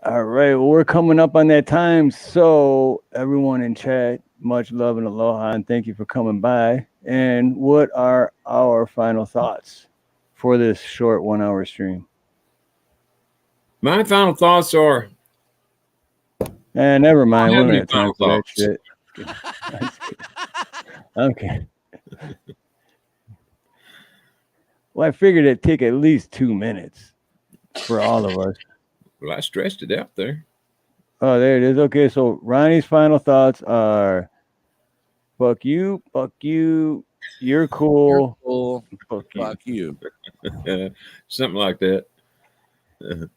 All right, well, we're coming up on that time. So, everyone in chat, much love and aloha, and thank you for coming by. And what are our final thoughts for this short 1 hour stream? My final thoughts are. Never mind. We have don't any have time final for that shit. Okay. Well, I figured it'd take at least 2 minutes for all of us. Well, I stressed it out there. Oh, there it is. Okay, so Ronnie's final thoughts are fuck you, you're cool, Fuck you. Something like that. Just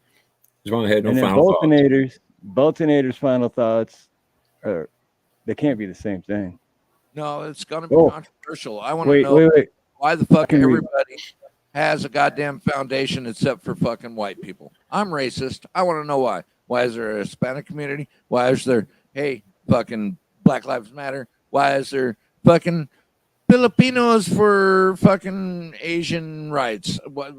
want to have no and then final thoughts. Boltonator's final thoughts are they can't be the same thing. No, it's gonna be controversial. I want to know Wait. why the fuck everybody has a goddamn foundation except for fucking white people. I'm racist. I want to know why. Why is there a Hispanic community? Why is there, hey, fucking Black Lives Matter? Why is there fucking Filipinos for fucking Asian rights. What?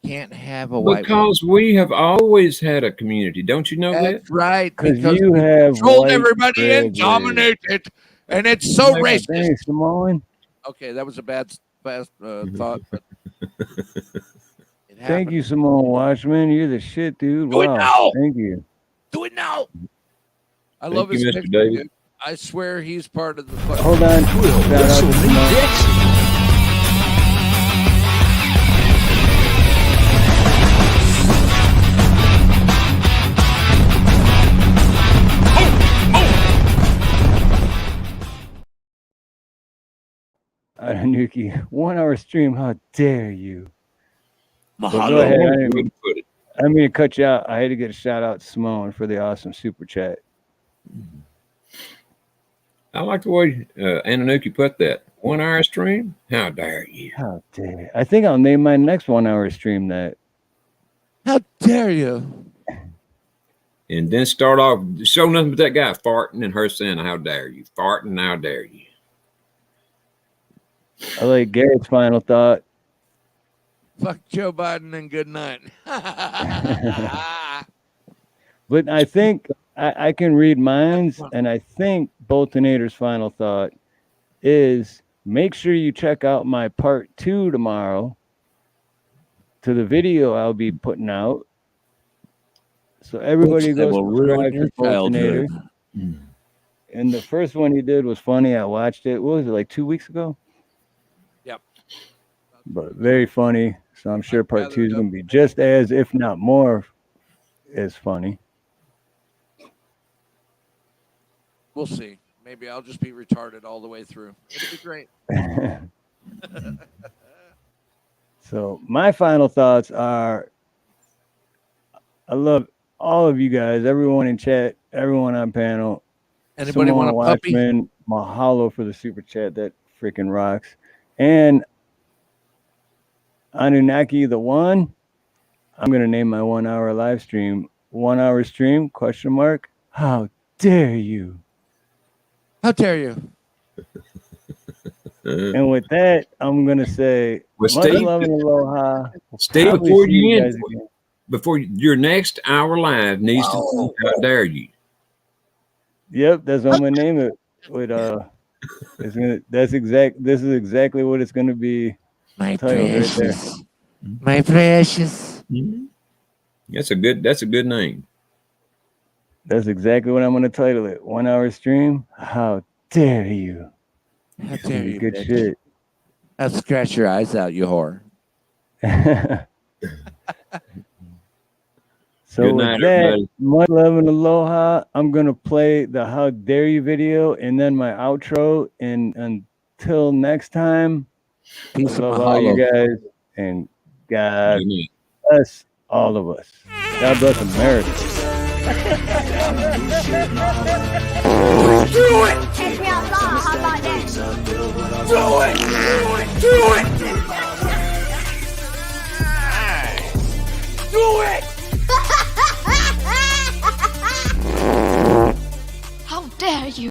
Can't have a white. Because we have always had a community. Don't you know that? That's right. 'Cause Because you we have controlled white everybody and privilege. dominated, and it's so Yeah, racist. Thanks, Samoan. Okay, that was a bad thought, but it Thank happened. you, Samoan Watchman. You're the shit, dude. Do it Wow. now. Thank you. Do it now. I Thank love you, his Mr. picture, David. dude. I swear he's part of the fucking. Hold on. Shout out to Samoan. Nuki, 1 hour stream. How dare you? But go Mahalo. ahead. Way to put it. I didn't mean to cut you out. I had to get a shout out to Simone for the awesome super chat. I like the way Ananuki put that. 1 hour stream? How dare you? How dare! I think I'll name my next 1 hour stream that. How dare you? And then start off, show nothing but that guy farting and her saying, how dare you? Farting, how dare you? I like Garrett's final thought. Fuck Joe Biden and good night. But I think I can read minds, and I think Boltonator's final thought is make sure you check out my part 2 tomorrow to the video I'll be putting out. So everybody Books that go will ruin subscribe your to Boltonator. childhood. And the first one he did was funny. I watched it. What was it, like 2 weeks ago? Yep. But very funny. So I'm sure part 2 is gathered going to be just as, if not more, as funny. We'll see. Maybe I'll just be retarded all the way through. It'll be great. So my final thoughts are I love all of you guys, everyone in chat, everyone on panel. Anybody want a Simone puppy? Watchman, mahalo for the super chat. That freaking rocks. And Anunnaki the One, I'm going to name my 1 hour live stream 1 hour stream, question mark. How dare you? How dare you? And with that, I'm going to say Well, much Steve, love and aloha. Steve, Probably before see you guys end, again. before your next hour live needs to be, how dare you? Yep, that's what I'm gonna name it. With this is exactly what it's gonna be. My Titled right there. precious. My precious. That's a good name. That's exactly what I'm gonna title it. 1 hour stream. How dare you? How It's gonna dare be you, good bitch. shit. I'll scratch your eyes out, you whore. So Good with night, that, everybody. much love and aloha. I'm gonna play the How Dare You video and then my outro. And until next time, Peace and love all you mahalo. guys and God Good night. bless all of us. God bless America. Do it! Catch me outside, how about that? Do it! Do it! Do it! How dare you?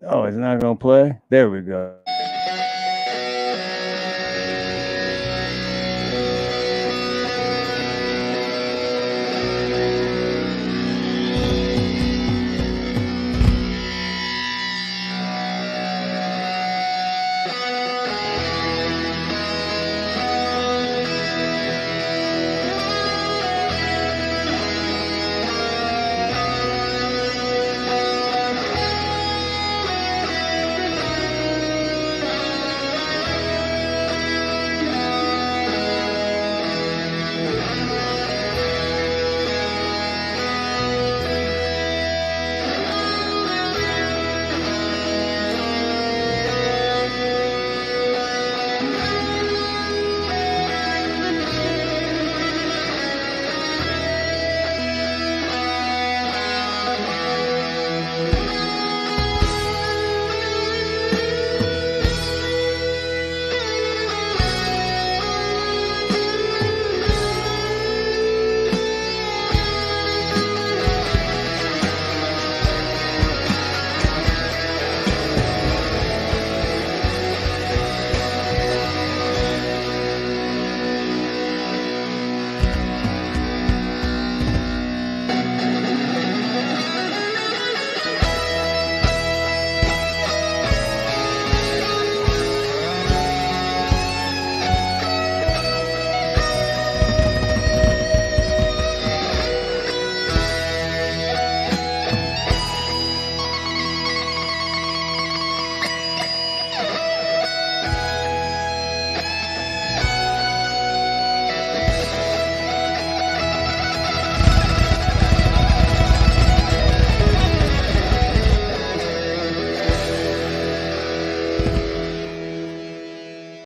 Oh, it's not gonna play? There we go.